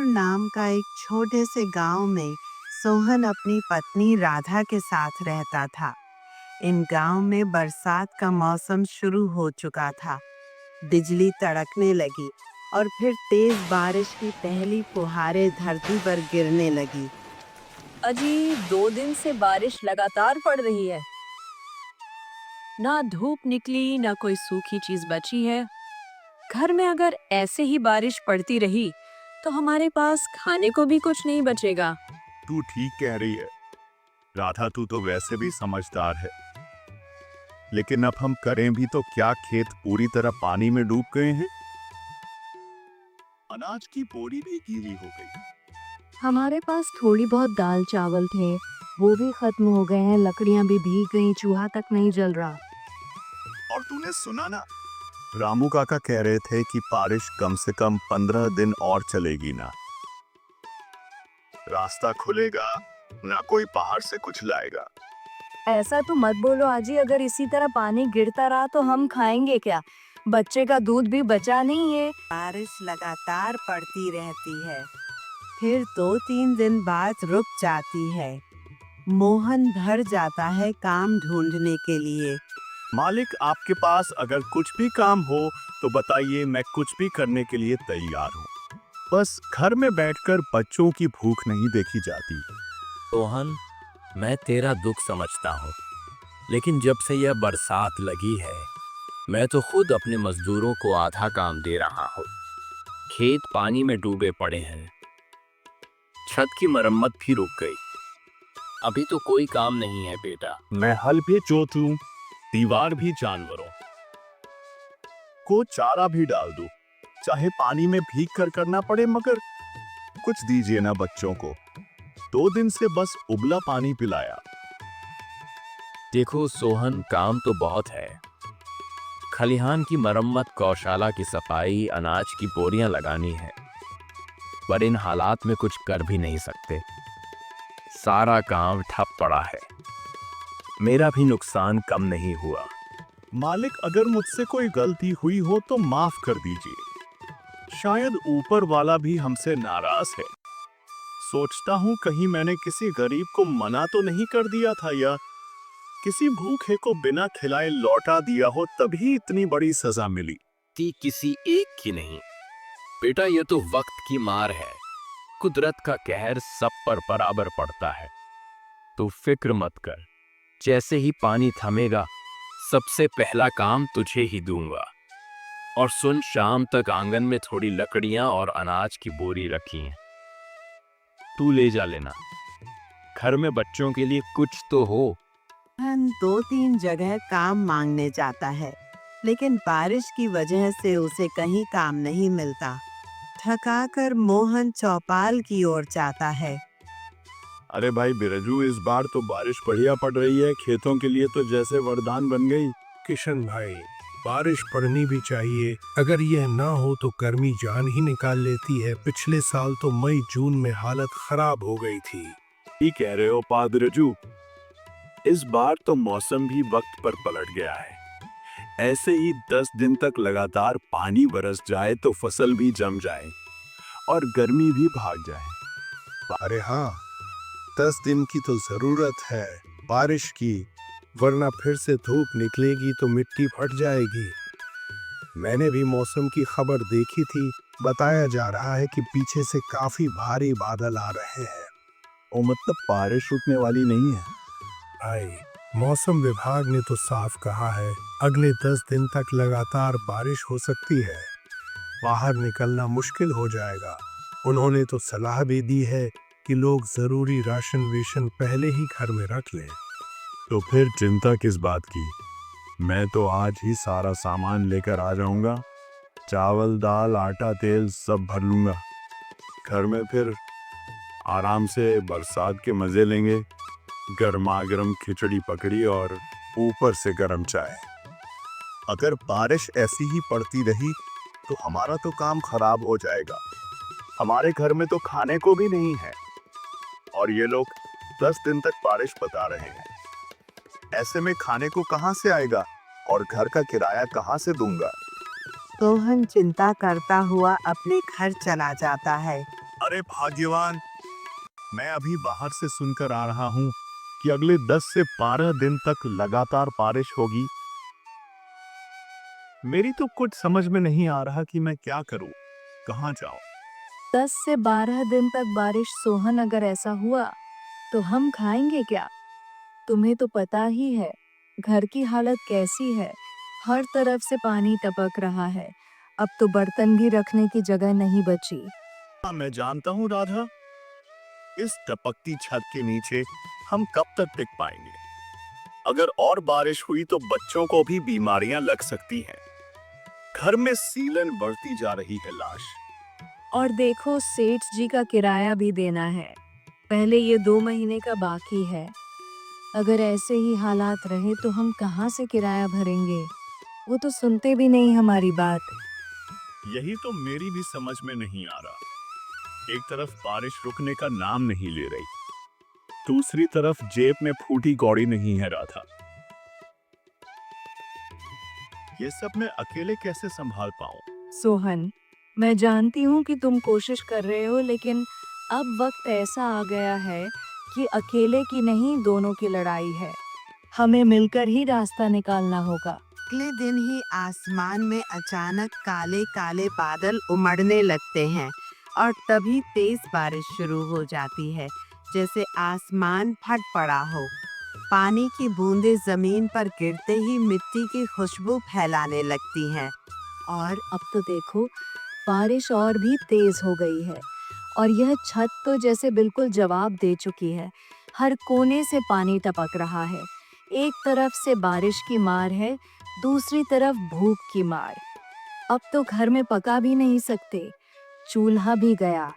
नाम का एक छोटे से गांव में सोहन अपनी पत्नी राधा के साथ रहता था। इन गांव में बरसात का मौसम शुरू हो चुका था। बिजली तड़कने लगी और फिर तेज बारिश की पहली फुहारें धरती पर गिरने लगी। अजी 2 दिन से बारिश लगातार पड़ रही है। ना धूप निकली ना कोई सूखी चीज बची है। घर में अगर ऐसे ही बारिश पड़ती रही तो हमारे पास खाने को भी कुछ नहीं बचेगा। तू ठीक कह रही है राधा, तू तो वैसे भी समझदार है, लेकिन अब हम करें भी तो क्या? खेत पूरी तरह पानी में डूब गए हैं। अनाज की बोरी भी गीली हो गई। हमारे पास थोड़ी बहुत दाल चावल थे, वो भी खत्म हो गए हैं। लकड़ियां भी भीग गई, चूल्हा तक नहीं जल रहा। और तूने सुना ना, रामू काका कह रहे थे कि बारिश कम से कम 15 दिन और चलेगी ना। रास्ता खुलेगा ना, कोई बाहर से कुछ लाएगा। ऐसा तो मत बोलो आजी, अगर इसी तरह पानी गिरता रहा तो हम खाएंगे क्या? बच्चे का दूध भी बचा नहीं है। बारिश लगातार पड़ती रहती है, फिर 2-3 दिन बाद रुक जाती है। मोहन घर जाता है काम ढूंढने के लिए। मालिक, आपके पास अगर कुछ भी काम हो तो बताइए, मैं कुछ भी करने के लिए तैयार हूँ। बस घर में बैठकर बच्चों की भूख नहीं देखी जाती। सोहन, मैं तेरा दुख समझता हूँ, लेकिन जब से यह बरसात लगी है मैं तो खुद अपने मजदूरों को आधा काम दे रहा हूँ। खेत पानी में डूबे पड़े हैं, छत की मरम्मत भी रुक गई। अभी तो कोई काम नहीं है बेटा। मैं हल भी जोतूं, दीवार भी जानवरों को चारा भी डाल दूं, चाहे पानी में भीग कर करना पड़े, मगर कुछ दीजिए ना बच्चों को। 2 दिन से बस उबला पानी पिलाया। देखो सोहन, काम तो बहुत है। खलिहान की मरम्मत, गौशाला की सफाई, अनाज की बोरियां लगानी है, पर इन हालात में कुछ कर भी नहीं सकते। सारा काम ठप पड़ा है। मेरा भी नुकसान कम नहीं हुआ। मालिक, अगर मुझसे कोई गलती हुई हो तो माफ कर दीजिए। शायद ऊपर वाला भी हमसे नाराज है। सोचता हूँ कहीं मैंने किसी गरीब को मना तो नहीं कर दिया था, या किसी भूखे को बिना खिलाए लौटा दिया हो, तभी इतनी बड़ी सजा मिली। किसी एक की नहीं बेटा, ये तो वक्त की मार है। कुदरत का कहर सब पर बराबर पड़ता है। तो फिक्र मत कर, जैसे ही पानी थमेगा सबसे पहला काम तुझे ही दूंगा। और सुन, शाम तक आंगन में थोड़ी लकड़ियां और अनाज की बोरी रखी हैं, तू ले जा लेना। घर में बच्चों के लिए कुछ तो हो। मोहन 2-3 जगह काम मांगने जाता है, लेकिन बारिश की वजह से उसे कहीं काम नहीं मिलता। थकाकर मोहन चौपाल की ओर जाता है। अरे भाई बिरजू, इस बार तो बारिश बढ़िया पड़ रही है, खेतों के लिए तो जैसे वरदान बन गई। किशन भाई, बारिश पड़नी भी चाहिए। अगर यह ना हो तो गर्मी जान ही निकाल लेती है। पिछले साल तो मई जून में हालत खराब हो गई थी। ठीक कह रहे हो पा बिरजू, इस बार तो मौसम भी वक्त पर पलट गया है। ऐसे ही 10 दिन तक लगातार पानी बरस जाए तो फसल भी जम जाए और गर्मी भी भाग जाए। अरे हाँ, 10 दिन की तो जरूरत है बारिश की, वरना फिर से धूप निकलेगी तो मिट्टी फट जाएगी। मैंने भी मौसम की खबर देखी थी, बताया जा रहा है कि पीछे से काफी भारी बादल आ रहे हैं। ओ मतलब बारिश रुकने वाली नहीं है। भाई, मौसम विभाग ने तो साफ कहा है अगले 10 दिन तक लगातार बारिश हो सकती है। बाहर निकलना मुश्किल हो जाएगा। उन्होंने तो सलाह भी दी है कि लोग जरूरी राशन पहले ही घर में रख लें। तो फिर चिंता किस बात की? मैं तो आज ही सारा सामान लेकर आ जाऊंगा। चावल, दाल, आटा, तेल सब भर लूंगा। घर में फिर आराम से बरसात के मजे लेंगे। गर्मा गर्म खिचड़ी पकड़ी और ऊपर से गर्म चाय। अगर बारिश ऐसी ही पड़ती रही तो हमारा तो काम खराब हो जाएगा। हमारे घर में तो खाने को भी नहीं है और ये लोग 10 दिन तक बारिश बता रहे हैं। ऐसे में खाने को कहां से आएगा और घर का किराया कहां से दूंगा? सोहन चिंता करता हुआ अपने घर चला जाता है। अरे भाग्यवान, मैं अभी बाहर से सुनकर आ रहा हूं कि अगले 10 से 12 दिन तक लगातार बारिश होगी। मेरी तो कुछ समझ में नहीं आ रहा कि मैं क्या करूं, कहां जाऊं। 10 से 12 दिन तक बारिश। सोहन, अगर ऐसा हुआ तो हम खाएंगे क्या? तुम्हें तो पता ही है घर की हालत कैसी है। हर तरफ से पानी टपक रहा है। अब तो बर्तन भी रखने की जगह नहीं बची। हाँ, मैं जानता हूँ राधा, इस टपकती छत के नीचे हम कब तक टिक पाएंगे। अगर और बारिश हुई तो बच्चों को भी बीमारियां लग सकती हैं। घर में सीलन बढ़ती जा रही है लाश। और देखो, सेठ जी का किराया भी देना है। पहले ये 2 महीने का बाकी है। अगर ऐसे ही हालात रहे तो हम कहाँ से किराया भरेंगे? वो तो सुनते भी नहीं हमारी बात। यही तो मेरी भी समझ में नहीं आ रहा। एक तरफ बारिश रुकने का नाम नहीं ले रही, दूसरी तरफ जेब में फूटी कौड़ी नहीं है राधा। ये सब मैं अकेले कैसे संभाल पाऊं? सोहन, मैं जानती हूँ कि तुम कोशिश कर रहे हो, लेकिन अब वक्त ऐसा आ गया है कि अकेले की नहीं, दोनों की लड़ाई है। हमें मिलकर ही रास्ता निकालना होगा। अगले दिन ही आसमान में अचानक काले काले बादल उमड़ने लगते हैं और तभी तेज बारिश शुरू हो जाती है, जैसे आसमान फट पड़ा हो। पानी की बूंदें जमीन पर गिरते ही मिट्टी की खुशबू फैलाने लगती हैं। और अब तो देखो, बारिश और भी तेज हो गई है और यह छत तो जैसे बिल्कुल जवाब दे चुकी है। हर कोने से पानी टपक रहा है। एक तरफ से बारिश की मार है, दूसरी तरफ भूख की मार। अब तो घर में पका भी नहीं सकते, चूल्हा भी गया।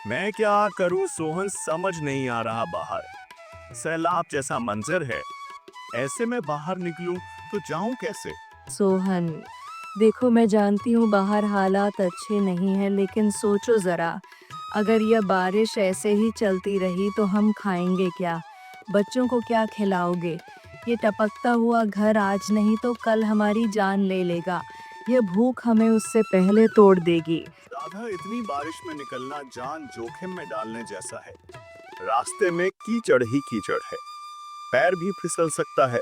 मैं क्या करूं सोहन, समझ नहीं आ रहा। बाहर सैलाब जैसा मंजर है। ऐसे में बाहर निकलूं तो जाऊं कैसे? सोहन, देखो, मैं जानती हूँ बाहर हालात अच्छे नहीं हैं, लेकिन सोचो जरा, अगर यह बारिश ऐसे ही चलती रही तो हम खाएंगे क्या? बच्चों को क्या खिलाओगे? ये टपकता हुआ घर आज नहीं तो कल हमारी जान ले लेगा। यह भूख हमें उससे पहले तोड़ देगी। राधा, इतनी बारिश में निकलना जान जोखिम में डालने जैसा है। रास्ते में कीचड़ ही कीचड़ है, पैर भी फिसल सकता है।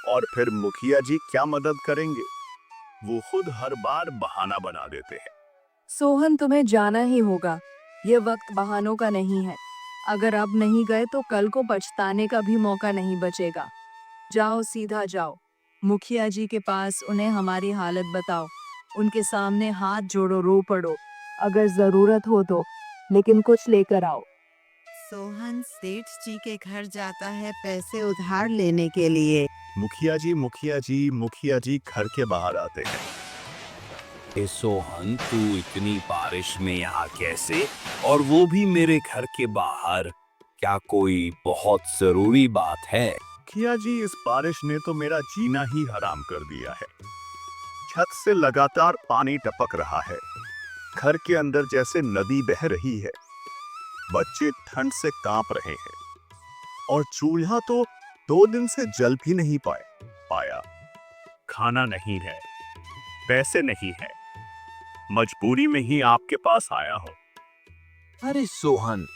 और फिर मुखिया जी क्या मदद करेंगे? वो खुद हर बार बहाना बना देते हैं। सोहन, तुम्हें जाना ही होगा। ये वक्त बहानों का नहीं है। अगर अब नहीं गए तो कल को पछताने का भी मौका नहीं बचेगा। जाओ, सीधा जाओ मुखिया जी के पास, उन्हें हमारी हालत बताओ। उनके सामने हाथ जोड़ो, रो पड़ो, अगर जरूरत हो तो, लेकिन कुछ लेकर आओ। सोहन सेठ जी के घर जाता है पैसे उधार लेने के लिए। मुखिया जी, मुखिया जी, मुखिया जी घर के बाहर आते हैं। ए सोहन, तू इतनी बारिश में यहाँ कैसे, और वो भी मेरे घर के बाहर? क्या कोई बहुत जरूरी बात है? मुखिया जी, इस बारिश ने तो मेरा जीना ही हराम कर दिया है। छत से लगातार पानी टपक रहा है। घर के अंदर जैसे नदी बह रही है। बच्चे ठंड से कांप रहे हैं और चूल्हा तो 2 दिन से जल भी नहीं पाया। खाना नहीं है, पैसे नहीं है, मजबूरी में ही आपके पास आया हूं। अरे सोहन,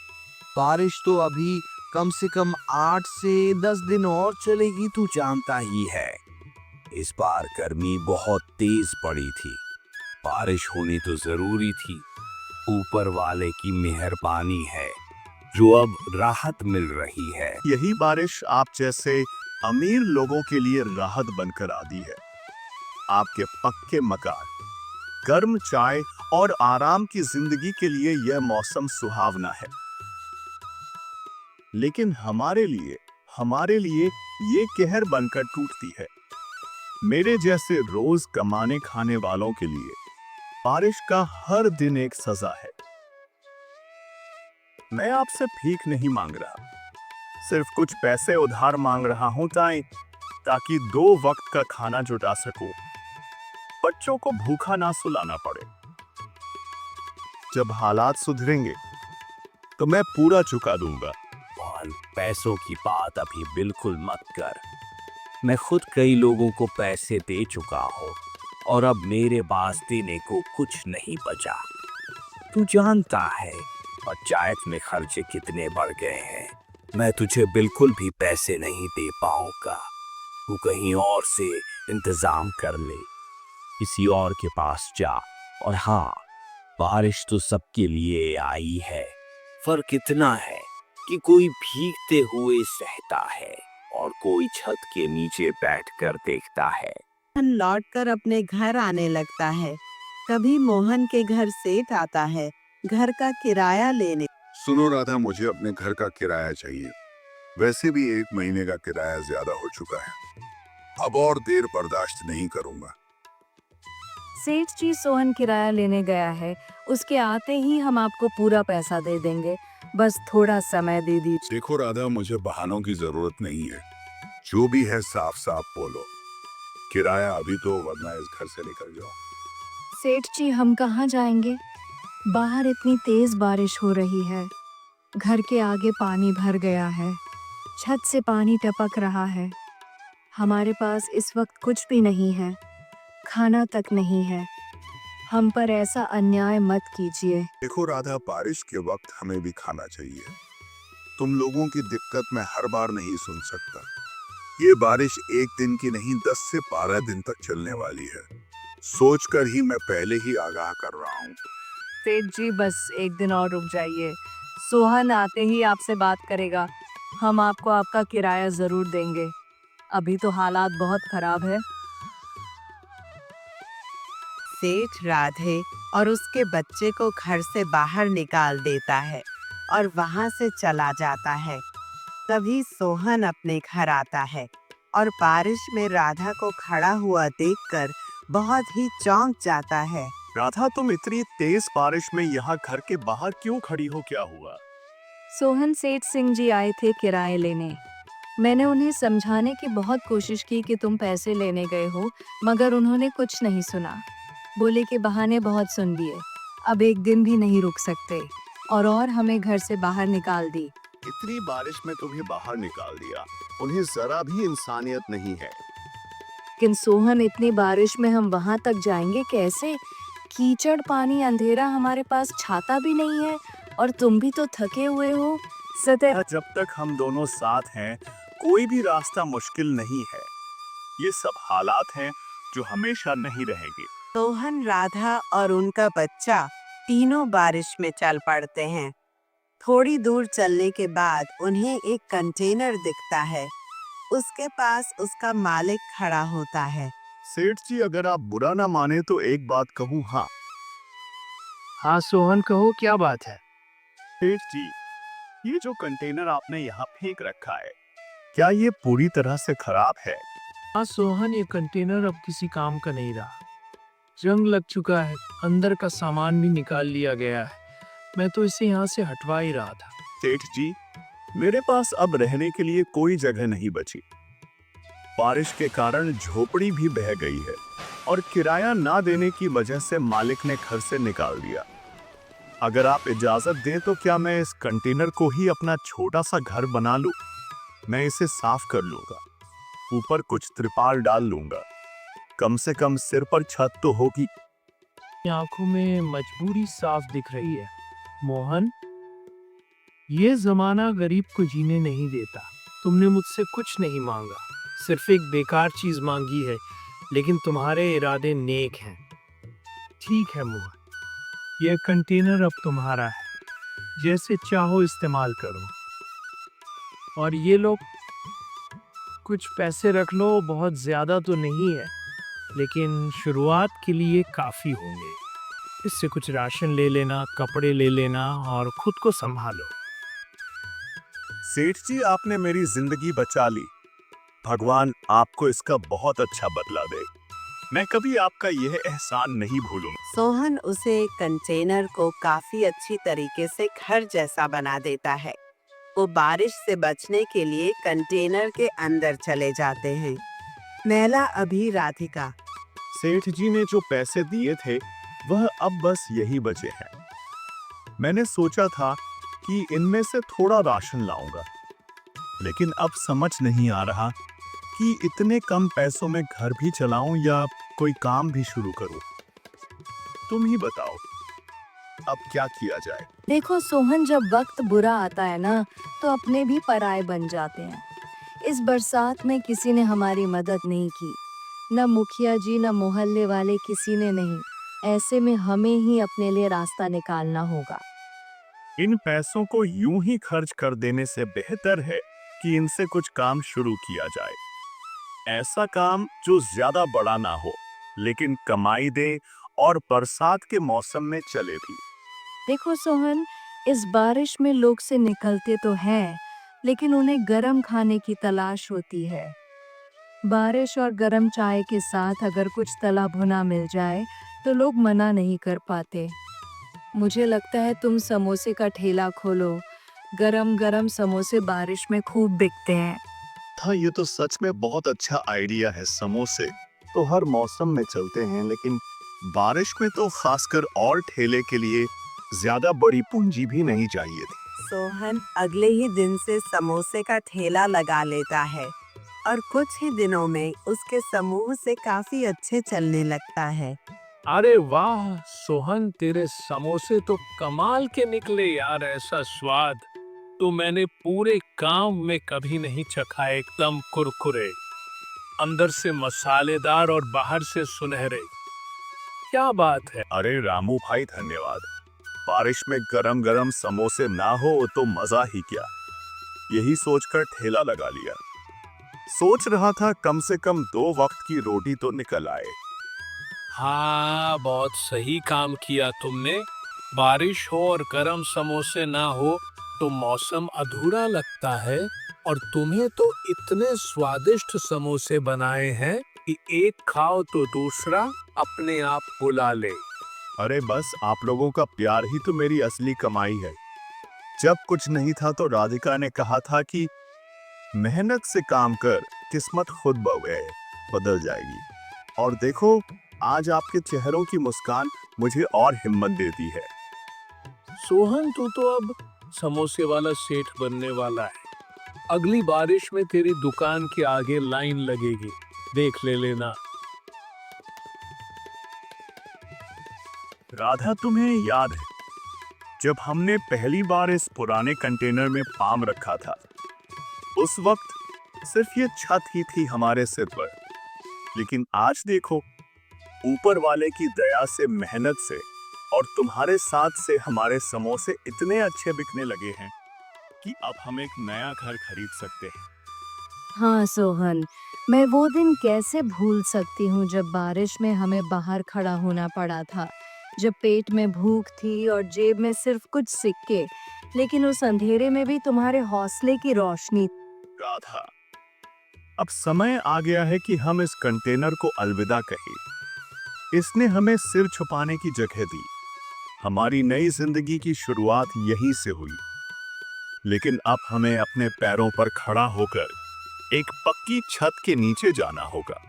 बारिश तो अभी कम से कम 8 से 10 दिन और चलेगी, तू जानता ही है। इस बार गर्मी बहुत तेज पड़ी थी। बारिश होनी तो जरूरी थी। ऊपर वाले की मेहरबानी है जो अब राहत मिल रही है। यही बारिश आप जैसे अमीर लोगों के लिए राहत बनकर आती है। आपके पक्के मकान, गर्म चाय और आराम की जिंदगी के लिए यह मौसम सुहावना है। लेकिन हमारे लिए ये कहर बनकर टूटती है। मेरे जैसे रोज कमाने खाने वालों के लिए बारिश का हर दिन एक सजा है। मैं आपसे भीख नहीं मांग रहा, सिर्फ कुछ पैसे उधार मांग रहा हूं ताकि 2 वक्त का खाना जुटा सकूं, बच्चों को भूखा ना सुलाना पड़े। जब हालात सुधरेंगे तो मैं पूरा चुका दूंगा। और पैसों की बात अभी बिल्कुल मत कर। मैं खुद कई लोगों को पैसे दे चुका हूँ और अब मेरे पास देने को कुछ नहीं बचा। तू जानता है पंचायत में खर्चे कितने बढ़ गए हैं। मैं तुझे बिल्कुल भी पैसे नहीं दे पाऊंगा। तू कहीं और से इंतजाम कर ले, किसी और के पास जा। और हाँ, बारिश तो सबके लिए आई है। फर्क इतना है कि कोई भीगते हुए सहता है और कोई छत के नीचे बैठकर देखता है। मोहन लौटकर अपने घर आने लगता है। कभी मोहन के घर सेठ आता है घर का किराया लेने। सुनो राधा, मुझे अपने घर का किराया चाहिए। वैसे भी 1 महीने का किराया ज्यादा हो चुका है। अब और देर बर्दाश्त नहीं करूंगा। सेठ जी, सोहन किराया लेने गया है। उसके आते ही हम आपको पूरा पैसा दे देंगे। बस थोड़ा समय दे दीजिए। देखो राधा, मुझे बहानों की जरूरत नहीं है। जो भी है साफ साफ बोलो। किराया अभी तो, वरना इस घर से निकल जाओ। सेठ जी, हम कहाँ जाएंगे? बाहर इतनी तेज बारिश हो रही है। घर के आगे पानी भर गया है। छत से पानी टपक रहा है। हमारे पास इस वक्त कुछ भी नहीं है। खाना तक नहीं है। हम पर ऐसा अन्याय मत कीजिए। देखो राधा, बारिश के वक्त हमें भी खाना चाहिए। तुम लोगों की दिक्कत मैं हर बार नहीं सुन सकता। ये बारिश 1 दिन की नहीं, 10 से 12 दिन तक चलने वाली है। सोचकर ही मैं पहले ही आगाह कर रहा हूँ। सेठ जी, बस एक दिन और रुक जाइए। सोहन आते ही आपसे बात करेगा। हम आपको आपका किराया जरूर देंगे। अभी तो हालात बहुत खराब है। सेठ राधे और उसके बच्चे को घर से बाहर निकाल देता है और वहां से चला जाता है। तभी सोहन अपने घर आता है और बारिश में राधा को खड़ा हुआ देखकर बहुत ही चौंक जाता है। राधा, तुम इतनी तेज बारिश में यहाँ घर के बाहर क्यों खड़ी हो? क्या हुआ? सोहन, सेठ सिंह जी आए थे किराए लेने। मैंने उन्हें समझाने की बहुत कोशिश की कि तुम पैसे लेने गए हो, मगर उन्होंने कुछ नहीं सुना। बोले कि बहाने बहुत सुन लिए, अब 1 दिन भी नहीं रुक सकते, और हमें घर से बाहर निकाल दी। इतनी बारिश में तुम्हें बाहर निकाल दिया? उन्हें जरा भी इंसानियत नहीं है। लेकिन सोहन, इतनी बारिश में हम वहां तक जाएंगे कैसे? कीचड़, पानी, अंधेरा, हमारे पास छाता भी नहीं है और तुम भी तो थके हुए हो। सतह जब तक हम दोनों साथ हैं, कोई भी रास्ता मुश्किल नहीं है। ये सब हालात हैं जो हमेशा नहीं रहेंगे। सोहन, राधा और उनका बच्चा तीनों बारिश में चल पड़ते हैं। थोड़ी दूर चलने के बाद उन्हें एक कंटेनर दिखता है। उसके पास उसका मालिक खड़ा होता है। सेठ जी, अगर आप बुरा ना माने तो एक बात कहूँ? हाँ सोहन, कहो क्या बात है। सेठ जी, ये जो कंटेनर आपने यहाँ फेंक रखा है, क्या ये पूरी तरह से खराब है? हाँ सोहन, ये कंटेनर अब किसी काम का नहीं रहा। जंग लग चुका है, अंदर का सामान भी निकाल लिया गया है। मैं तो इसे यहाँ से हटवा ही रहा था। सेठ जी, मेरे पास अब रहने के लिए कोई जगह नहीं बची। बारिश के कारण झोपड़ी भी बह गई है और किराया ना देने की वजह से मालिक ने घर से निकाल दिया। अगर आप इजाजत दें तो क्या मैं इस कंटेनर को ही अपना छोटा सा घर बना लूं? मैं इसे साफ कर लूंगा, ऊपर कुछ त्रिपाल डाल लूंगा, कम से कम सिर पर छत तो होगी। आंखों में मजबूरी साफ दिख रही है। मोहन, ये जमाना गरीब को जीने नहीं देता। तुमने मुझसे कुछ नहीं मांगा, सिर्फ एक बेकार चीज मांगी है, लेकिन तुम्हारे इरादे नेक हैं। ठीक है मोहन, यह कंटेनर अब तुम्हारा है, जैसे चाहो इस्तेमाल करो। और ये लो, कुछ पैसे रख लो, बहुत ज्यादा तो नहीं है, लेकिन शुरुआत के लिए काफी होंगे। इससे कुछ राशन ले लेना, कपड़े ले लेना और खुद को संभालो। सेठ जी, आपने मेरी जिंदगी बचा ली। भगवान आपको इसका बहुत अच्छा बदला दे। मैं कभी आपका यह एहसान नहीं भूलूंगा। सोहन उसे कंटेनर को काफी अच्छी तरीके से घर जैसा बना देता है। वो बारिश से बचने के लिए कंटेनर के अंदर चले जाते हैं। मैला अभी राधिका। सेठ जी ने जो पैसे दिए थे वह अब बस यही बचे हैं। मैंने सोचा था कि इनमें से थोड़ा राशन लाऊंगा, लेकिन अब समझ नहीं आ रहा कि इतने कम पैसों में घर भी चलाऊं या कोई काम भी शुरू करूं। तुम ही बताओ। अब क्या किया जाए? देखो सोहन, जब वक्त बुरा आता है ना, तो अपने भी पराये बन जाते हैं। इस बरसात में किसी ने हमारी मदद नहीं की, न मुखिया जी न मोहल्ले वाले, किसी ने नहीं। ऐसे में हमें ही अपने लिए रास्ता निकालना होगा। इन पैसों को यूं ही खर्च कर देने से बेहतर है कि इनसे कुछ काम शुरू किया जाए। ऐसा काम जो ज्यादा बड़ा ना हो, लेकिन कमाई दे और बरसात के मौसम में चले भी। देखो सोहन, इस बारिश में लोग से निकलते तो हैं, लेकिन उन्हें गरम खाने की तलाश होती है। बारिश और गरम चाय के साथ अगर कुछ तला भुना मिल जाए तो लोग मना नहीं कर पाते। मुझे लगता है तुम समोसे का ठेला खोलो। गरम गरम समोसे बारिश में खूब बिकते हैं। था, ये तो सच में बहुत अच्छा आइडिया है। समोसे तो हर मौसम में चलते हैं, लेकिन बारिश में तो खासकर, और ठेले के लिए ज्यादा बड़ी पूंजी भी नहीं चाहिए थी। सोहन अगले ही दिन से समोसे का ठेला लगा लेता है और कुछ ही दिनों में उसके समूह से काफी अच्छे चलने लगता है। अरे वाह सोहन, तेरे समोसे तो कमाल के निकले यार। ऐसा स्वाद तो मैंने पूरे गांव में कभी नहीं चखा। एकदम कुरकुरे, अंदर से मसालेदार और बाहर से सुनहरे। क्या बात है। अरे रामू भाई, धन्यवाद। बारिश में गरम गरम समोसे ना हो तो मजा ही क्या। यही सोचकर ठेला लगा लिया। सोच रहा था कम से कम 2 वक्त की रोटी तो निकल आए। हाँ, बहुत सही काम किया तुमने। बारिश हो और गरम समोसे ना हो तो मौसम अधूरा लगता है। और तुम्हें तो इतने स्वादिष्ट समोसे बनाए हैं कि एक खाओ तो दूसरा अपने आप बुला ले। अरे बस, आप लोगों का प्यार ही तो मेरी असली कमाई है। जब कुछ नहीं था तो राधिका ने कहा था कि मेहनत से काम कर, किस्मत खुद बदल जाएगी। और देखो, आज आपके चेहरों की मुस्कान मुझे और हिम्मत देती है। सोहन, तू तो अब समोसे वाला सेठ बनने वाला है। अगली बारिश में तेरी दुकान के आगे लाइन लगेगी, देख ले लेना। राधा, तुम्हें याद है जब हमने पहली बार इस पुराने कंटेनर में पाम रखा था? उस वक्त सिर्फ ये छत ही थी हमारे सिर पर, लेकिन आज देखो, ऊपर वाले की दया से, मेहनत से और तुम्हारे साथ से हमारे समोसे इतने अच्छे बिकने लगे हैं कि अब हम एक नया घर खरीद सकते हैं। हाँ सोहन, मैं वो दिन कैसे भूल सकती हूँ जब बारिश में हमें बाहर खड़ा होना पड़ा था, जब पेट में भूख थी और जेब में सिर्फ कुछ सिक्के, लेकिन उस अंधेरे में भी तुम्हारे हौसले की रोशनी। राधा, अब समय आ गया है कि हम इस कंटेनर को अलविदा कहें। इसने हमें सिर छुपाने की जगह दी। हमारी नई जिंदगी की शुरुआत यहीं से हुई, लेकिन अब हमें अपने पैरों पर खड़ा होकर एक पक्की छत के नीचे जाना होगा।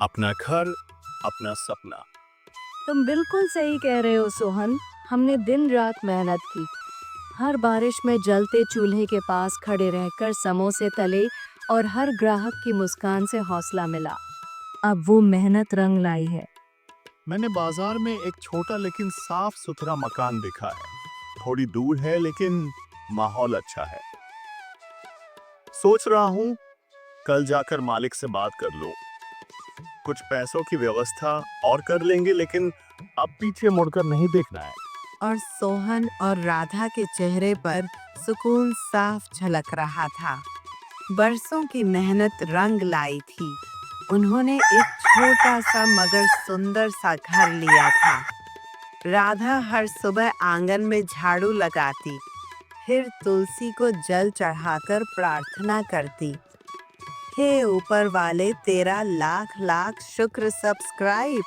अपना घर, अपना सपना। तुम बिल्कुल सही कह रहे हो सोहन। हमने दिन रात मेहनत की, हर बारिश में जलते चूल्हे के पास खड़े रहकर समोसे तले और हर ग्राहक की मुस्कान से हौसला मिला। अब वो मेहनत रंग लाई है। मैंने बाजार में एक छोटा लेकिन साफ सुथरा मकान देखा है। थोड़ी दूर है, लेकिन माहौल अच्छा है। सोच रहा हूँ कल जाकर मालिक से बात कर लूं। कुछ पैसों की व्यवस्था और कर लेंगे, लेकिन अब पीछे मुड़कर नहीं देखना है। और सोहन और राधा के चेहरे पर सुकून साफ झलक रहा था। बरसों की मेहनत रंग लाई थी। उन्होंने एक छोटा सा मगर सुंदर सा घर लिया था। राधा हर सुबह आंगन में झाड़ू लगाती, फिर तुलसी को जल चढ़ाकर प्रार्थना करती, हे ऊपर वाले, तेरा लाख लाख शुक्र। सब्सक्राइब।